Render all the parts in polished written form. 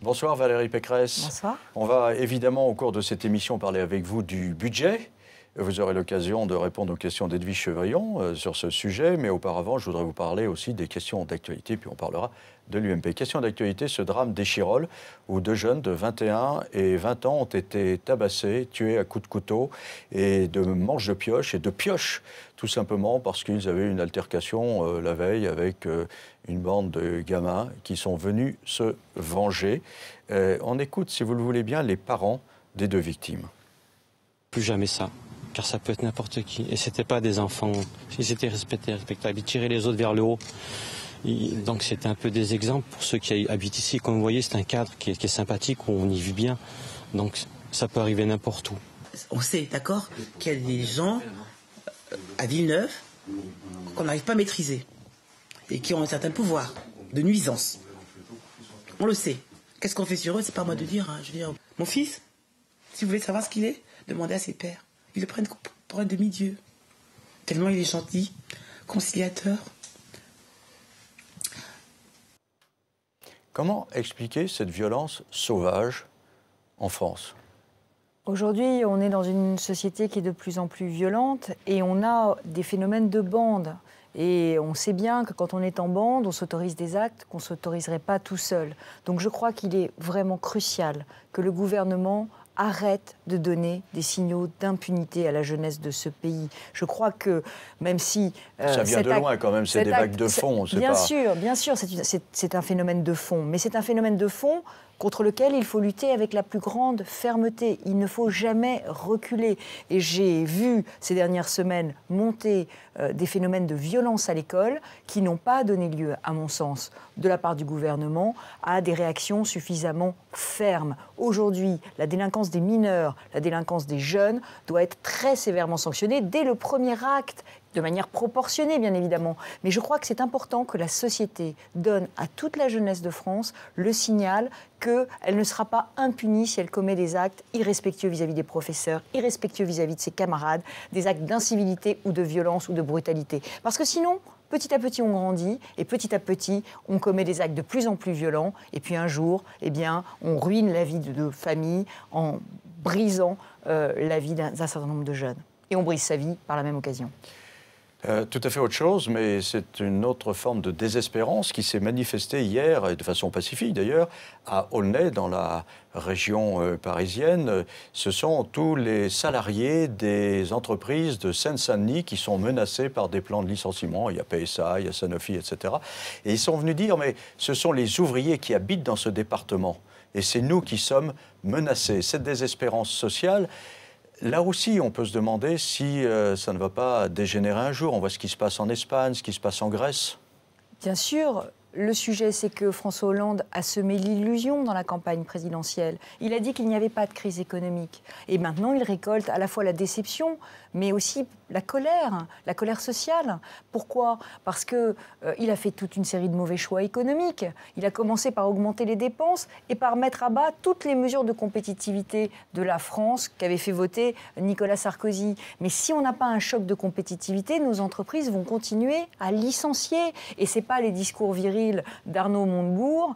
Bonsoir Valérie Pécresse. Bonsoir. On va évidemment au cours de cette émission parler avec vous du budget. Vous aurez l'occasion de répondre aux questions d'Edwige Chevrillon sur ce sujet, mais auparavant je voudrais vous parler aussi des questions d'actualité, puis on parlera de l'UMP. Question d'actualité, ce drame d'Échirolles, où deux jeunes de 21 et 20 ans ont été tabassés, tués à coups de couteau et de manches de pioche et de pioches, tout simplement parce qu'ils avaient une altercation la veille avec une bande de gamins qui sont venus se venger. On écoute, si vous le voulez bien, les parents des deux victimes. Plus jamais ça, car ça peut être n'importe qui. Et c'était pas des enfants, ils étaient respectables, ils tiraient les autres vers le haut. Donc c'était un peu des exemples pour ceux qui habitent ici. Comme vous voyez, c'est un cadre qui est sympathique, où on y vit bien. Donc ça peut arriver n'importe où. On sait, d'accord, qu'il y a des gens à Villeneuve qu'on n'arrive pas à maîtriser et qui ont un certain pouvoir de nuisance. On le sait. Qu'est-ce qu'on fait sur eux? C'est pas à moi de dire. Je veux dire, mon fils, si vous voulez savoir ce qu'il est, demandez à ses pères. Ils le prennent pour un demi-dieu. Tellement il est gentil, conciliateur. Comment expliquer cette violence sauvage en France ? Aujourd'hui, on est dans une société qui est de plus en plus violente et on a des phénomènes de bande. Et on sait bien que quand on est en bande, on s'autorise des actes qu'on ne s'autoriserait pas tout seul. Donc je crois qu'il est vraiment crucial que le gouvernement arrête de donner des signaux d'impunité à la jeunesse de ce pays. Je crois que même si... ça vient de loin quand même, c'est des vagues de fond. Bien sûr, c'est un phénomène de fond. Mais c'est un phénomène de fond contre lequel il faut lutter avec la plus grande fermeté. Il ne faut jamais reculer. Et j'ai vu ces dernières semaines monter des phénomènes de violence à l'école qui n'ont pas donné lieu, à mon sens, de la part du gouvernement, à des réactions suffisamment fermes. Aujourd'hui, la délinquance des mineurs, la délinquance des jeunes doit être très sévèrement sanctionnée dès le premier acte, de manière proportionnée, bien évidemment. Mais je crois que c'est important que la société donne à toute la jeunesse de France le signal qu'elle ne sera pas impunie si elle commet des actes irrespectueux vis-à-vis des professeurs, irrespectueux vis-à-vis de ses camarades, des actes d'incivilité ou de violence ou de brutalité. Parce que sinon, petit à petit, on grandit et petit à petit, on commet des actes de plus en plus violents. Et puis un jour, eh bien, on ruine la vie de familles en brisant la vie d'un certain nombre de jeunes. Et on brise sa vie par la même occasion. Tout à fait autre chose, mais c'est une autre forme de désespérance qui s'est manifestée hier, et de façon pacifique d'ailleurs, à Aulnay, dans la région parisienne. Ce sont tous les salariés des entreprises de Seine-Saint-Denis qui sont menacés par des plans de licenciement. Il y a PSA, il y a Sanofi, etc. Et ils sont venus dire, mais ce sont les ouvriers qui habitent dans ce département. Et c'est nous qui sommes menacés. Cette désespérance sociale... Là aussi, on peut se demander si ça ne va pas dégénérer un jour. On voit ce qui se passe en Espagne, ce qui se passe en Grèce. Bien sûr. Le sujet, c'est que François Hollande a semé l'illusion dans la campagne présidentielle. Il a dit qu'il n'y avait pas de crise économique. Et maintenant, il récolte à la fois la déception, mais aussi la colère sociale. Pourquoi ? Parce qu'il a fait toute une série de mauvais choix économiques. Il a commencé par augmenter les dépenses et par mettre à bas toutes les mesures de compétitivité de la France qu'avait fait voter Nicolas Sarkozy. Mais si on n'a pas un choc de compétitivité, nos entreprises vont continuer à licencier. Et ce n'est pas les discours virils d'Arnaud Montebourg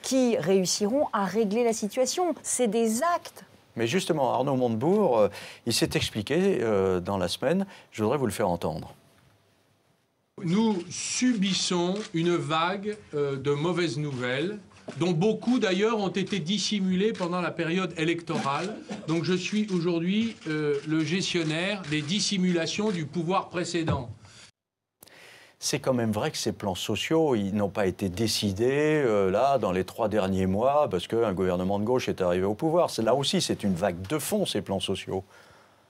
qui réussiront à régler la situation. C'est des actes. Mais justement, Arnaud Montebourg, il s'est expliqué dans la semaine. Je voudrais vous le faire entendre. Nous subissons une vague de mauvaises nouvelles, dont beaucoup d'ailleurs ont été dissimulées pendant la période électorale. Donc je suis aujourd'hui le gestionnaire des dissimulations du pouvoir précédent. C'est quand même vrai que ces plans sociaux, ils n'ont pas été décidés là dans les 3 derniers mois parce qu'un gouvernement de gauche est arrivé au pouvoir. Là aussi, c'est une vague de fond, ces plans sociaux.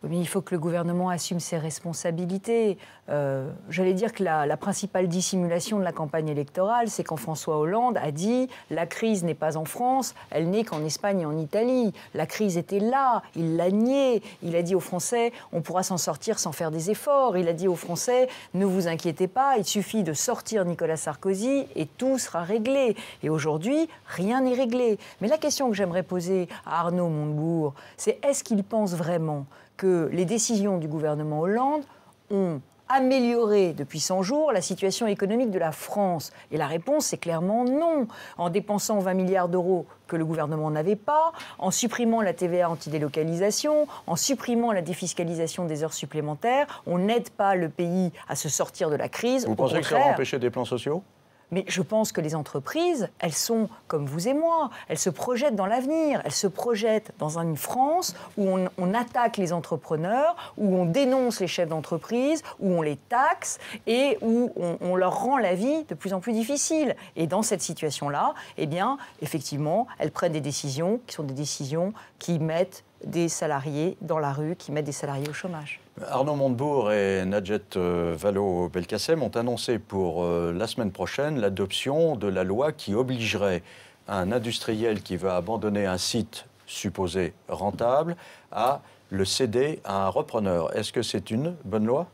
Mais il faut que le gouvernement assume ses responsabilités. J'allais dire que la principale dissimulation de la campagne électorale, c'est quand François Hollande a dit « la crise n'est pas en France, elle n'est qu'en Espagne et en Italie ». La crise était là, il l'a nié. Il a dit aux Français « on pourra s'en sortir sans faire des efforts ». Il a dit aux Français « ne vous inquiétez pas, il suffit de sortir Nicolas Sarkozy et tout sera réglé ». Et aujourd'hui, rien n'est réglé. Mais la question que j'aimerais poser à Arnaud Montebourg, c'est est-ce qu'il pense vraiment que les décisions du gouvernement Hollande ont améliorer depuis 100 jours la situation économique de la France? Et la réponse, c'est clairement non. En dépensant 20 milliards d'euros que le gouvernement n'avait pas, en supprimant la TVA antidélocalisation, en supprimant la défiscalisation des heures supplémentaires, on n'aide pas le pays à se sortir de la crise. Vous pensez que ça va empêcher des plans sociaux ? Mais je pense que les entreprises, elles sont comme vous et moi, elles se projettent dans l'avenir, elles se projettent dans une France où on attaque les entrepreneurs, où on dénonce les chefs d'entreprise, où on les taxe et où on leur rend la vie de plus en plus difficile. Et dans cette situation-là, eh bien, effectivement, elles prennent des décisions qui sont des décisions qui mettent des salariés dans la rue, qui mettent des salariés au chômage. Arnaud Montebourg et Nadjet Vallaud-Belkacem ont annoncé pour la semaine prochaine l'adoption de la loi qui obligerait un industriel qui va abandonner un site supposé rentable à le céder à un repreneur. Est-ce que c'est une bonne loi ?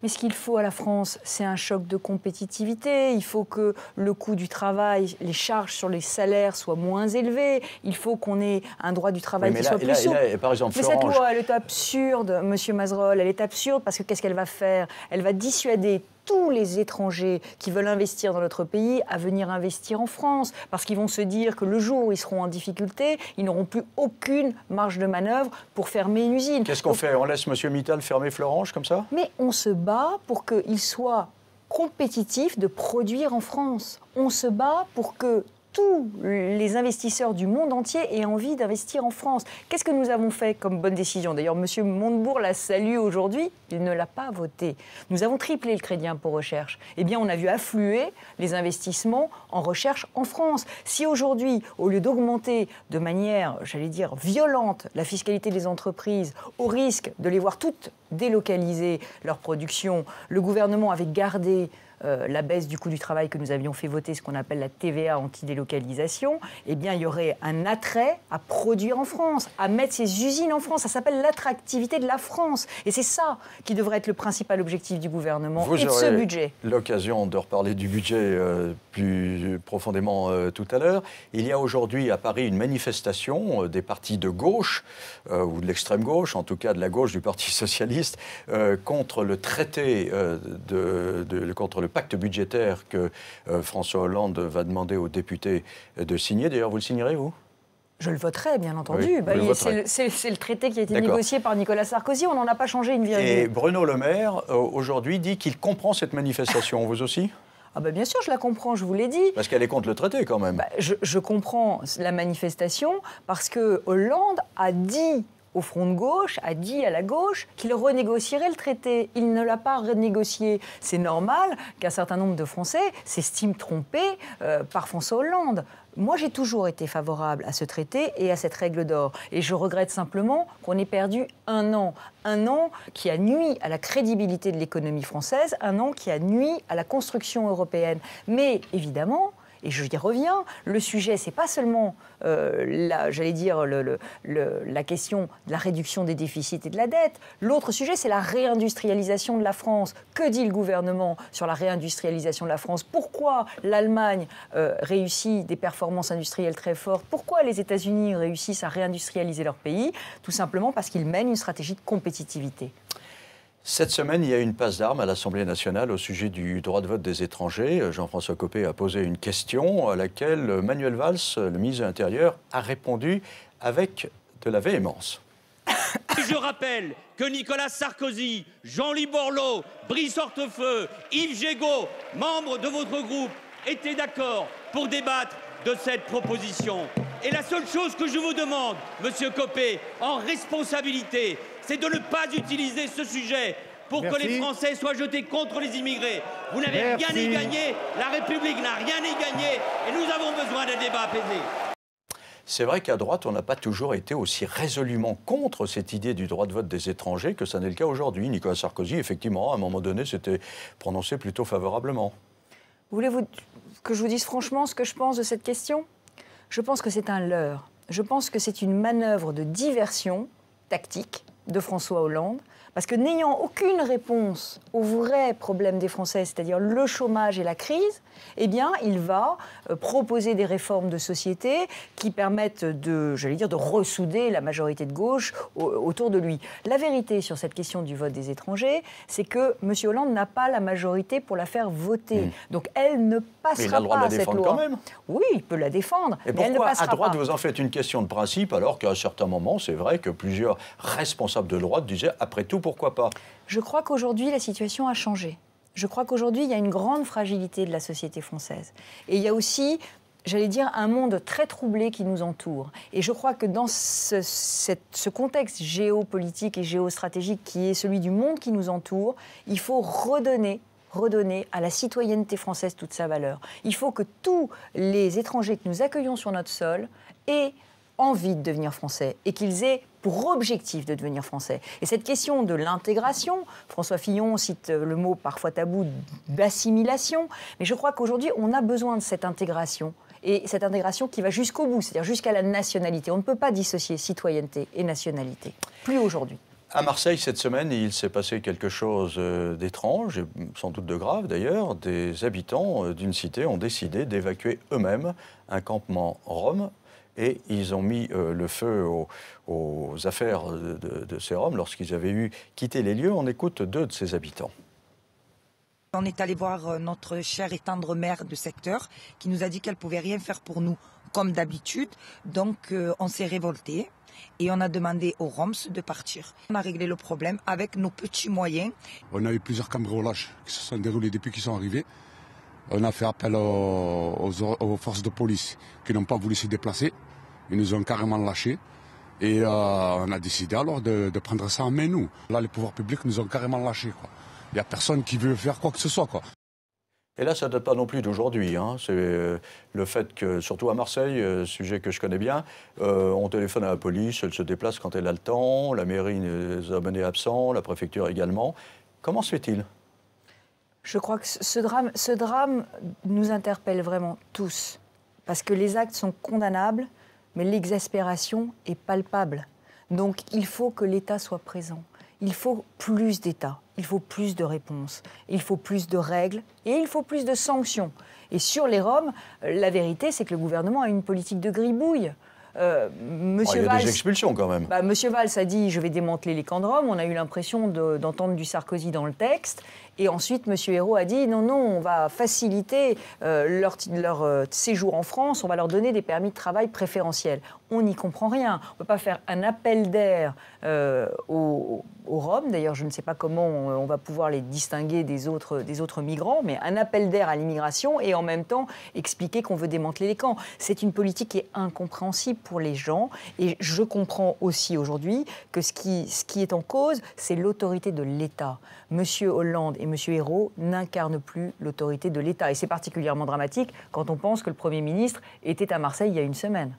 Mais ce qu'il faut à la France, c'est un choc de compétitivité. Il faut que le coût du travail, les charges sur les salaires soient moins élevées. Il faut qu'on ait un droit du travail qui soit plus souple. Par exemple, mais cette loi, elle est absurde, Monsieur Mazerolle. Elle est absurde parce que qu'est-ce qu'elle va faire? Elle va dissuader tous les étrangers qui veulent investir dans notre pays à venir investir en France. Parce qu'ils vont se dire que le jour où ils seront en difficulté, ils n'auront plus aucune marge de manœuvre pour fermer une usine. Qu'est-ce qu'on fait? On laisse M. Mittal fermer Florange comme ça? Mais on se bat pour qu'il soit compétitif de produire en France. On se bat pour que tous les investisseurs du monde entier aient envie d'investir en France. Qu'est-ce que nous avons fait comme bonne décision? D'ailleurs, M. Montebourg la salue aujourd'hui, il ne l'a pas voté. Nous avons triplé le crédit impôt recherche. Eh bien, on a vu affluer les investissements en recherche en France. Si aujourd'hui, au lieu d'augmenter de manière, j'allais dire, violente la fiscalité des entreprises, au risque de les voir toutes délocaliser leur production, le gouvernement avait gardé la baisse du coût du travail que nous avions fait voter, ce qu'on appelle la TVA anti-délocalisation, eh bien, il y aurait un attrait à produire en France, à mettre ses usines en France. Ça s'appelle l'attractivité de la France. Et c'est ça qui devrait être le principal objectif du gouvernement et de ce budget. Vous aurez l'occasion de reparler du budget plus profondément tout à l'heure. Il y a aujourd'hui à Paris une manifestation des partis de gauche, ou de l'extrême gauche, en tout cas de la gauche du Parti socialiste, contre le traité, contre le pacte budgétaire que François Hollande va demander aux députés de signer. D'ailleurs, vous le signerez, vous ? Je le voterai, bien entendu. Oui, c'est le traité qui a été négocié par Nicolas Sarkozy. On n'en a pas changé une virgule. Et Bruno Le Maire, aujourd'hui, dit qu'il comprend cette manifestation. Vous aussi ? Ah ben bien sûr, je la comprends, je vous l'ai dit. Parce qu'elle est contre le traité, quand même. Je comprends la manifestation parce que Hollande a dit au front de gauche, a dit à la gauche qu'il renégocierait le traité. Il ne l'a pas renégocié. C'est normal qu'un certain nombre de Français s'estiment trompés par François Hollande. Moi, j'ai toujours été favorable à ce traité et à cette règle d'or. Et je regrette simplement qu'on ait perdu un an. Un an qui a nui à la crédibilité de l'économie française, un an qui a nui à la construction européenne. Mais évidemment, et je y reviens, le sujet, c'est pas seulement, la question de la réduction des déficits et de la dette. L'autre sujet, c'est la réindustrialisation de la France. Que dit le gouvernement sur la réindustrialisation de la France? Pourquoi l'Allemagne réussit des performances industrielles très fortes? Pourquoi les États-Unis réussissent à réindustrialiser leur pays? Tout simplement parce qu'ils mènent une stratégie de compétitivité. Cette semaine, il y a eu une passe d'armes à l'Assemblée nationale au sujet du droit de vote des étrangers. Jean-François Copé a posé une question à laquelle Manuel Valls, le ministre de l'Intérieur, a répondu avec de la véhémence. Je rappelle que Nicolas Sarkozy, Jean-Louis Borloo, Brice Hortefeux, Yves Jégo, membres de votre groupe, étaient d'accord pour débattre de cette proposition. Et la seule chose que je vous demande, Monsieur Copé, en responsabilité, c'est de ne pas utiliser ce sujet pour que les Français soient jetés contre les immigrés. Vous n'avez rien y gagné, la République n'a rien y gagné, et nous avons besoin d'un débat apaisé. C'est vrai qu'à droite, on n'a pas toujours été aussi résolument contre cette idée du droit de vote des étrangers que ça n'est le cas aujourd'hui. Nicolas Sarkozy, effectivement, à un moment donné, s'était prononcé plutôt favorablement. Voulez-vous que je vous dise franchement ce que je pense de cette question? Je pense que c'est un leurre. Je pense que c'est une manœuvre de diversion tactique de François Hollande, parce que n'ayant aucune réponse aux vrais problèmes des Français, c'est-à-dire le chômage et la crise, eh bien, il va proposer des réformes de société qui permettent de ressouder la majorité de gauche autour de lui. La vérité sur cette question du vote des étrangers, c'est que M. Hollande n'a pas la majorité pour la faire voter. Donc, elle ne passera pas, cette loi. Mais il a le droit de la défendre quand même. Oui, il peut la défendre, et mais elle ne pourquoi, passera à droite, pas. vous en faites une question de principe, alors qu'à un certain moment, c'est vrai que plusieurs responsables de droite disaient, après tout, pourquoi pas? Je crois qu'aujourd'hui, la situation a changé. Je crois qu'aujourd'hui, il y a une grande fragilité de la société française. Et il y a aussi, j'allais dire, un monde très troublé qui nous entoure. Et je crois que dans ce contexte géopolitique et géostratégique qui est celui du monde qui nous entoure, il faut redonner à la citoyenneté française toute sa valeur. Il faut que tous les étrangers que nous accueillons sur notre sol aient envie de devenir français et qu'ils aient pour objectif de devenir français. Et cette question de l'intégration, François Fillon cite le mot parfois tabou d'assimilation, mais je crois qu'aujourd'hui, on a besoin de cette intégration. Et cette intégration qui va jusqu'au bout, c'est-à-dire jusqu'à la nationalité. On ne peut pas dissocier citoyenneté et nationalité. Plus aujourd'hui. À Marseille, cette semaine, il s'est passé quelque chose d'étrange, et sans doute de grave d'ailleurs. Des habitants d'une cité ont décidé d'évacuer eux-mêmes un campement rom. Et ils ont mis le feu aux affaires de ces Roms lorsqu'ils avaient quitté les lieux. On écoute 2 de ces habitants. On est allé voir notre chère et tendre maire de secteur qui nous a dit qu'elle ne pouvait rien faire pour nous comme d'habitude. Donc on s'est révolté et on a demandé aux Roms de partir. On a réglé le problème avec nos petits moyens. On a eu plusieurs cambriolages qui se sont déroulés depuis qu'ils sont arrivés. On a fait appel aux forces de police qui n'ont pas voulu se déplacer. Ils nous ont carrément lâchés. Et on a décidé alors de prendre ça en main, nous. Là, les pouvoirs publics nous ont carrément lâchés, quoi. Il n'y a personne qui veut faire quoi que ce soit, quoi. Et là, ça ne date pas non plus d'aujourd'hui. Hein. C'est le fait que, surtout à Marseille, sujet que je connais bien, on téléphone à la police, elle se déplace quand elle a le temps, la mairie les a menés absents, la préfecture également. Comment se fait-il ? Je crois que ce drame nous interpelle vraiment tous. Parce que les actes sont condamnables, mais l'exaspération est palpable. Donc il faut que l'État soit présent. Il faut plus d'État, il faut plus de réponses, il faut plus de règles et il faut plus de sanctions. Et sur les Roms, la vérité, c'est que le gouvernement a une politique de gribouille. Il y a des expulsions quand même. Monsieur Valls a dit « je vais démanteler les camps de Roms ». On a eu l'impression d'entendre du Sarkozy dans le texte. Et ensuite, M. Ayrault a dit « non, on va faciliter leur séjour en France, on va leur donner des permis de travail préférentiels ». On n'y comprend rien. On ne peut pas faire un appel d'air aux Roms. D'ailleurs, je ne sais pas comment on va pouvoir les distinguer des autres migrants, mais un appel d'air à l'immigration et en même temps expliquer qu'on veut démanteler les camps. C'est une politique qui est incompréhensible pour les gens. Et je comprends aussi aujourd'hui que ce qui est en cause, c'est l'autorité de l'État. M. Hollande et M. Ayrault n'incarnent plus l'autorité de l'État. Et c'est particulièrement dramatique quand on pense que le Premier ministre était à Marseille il y a une semaine.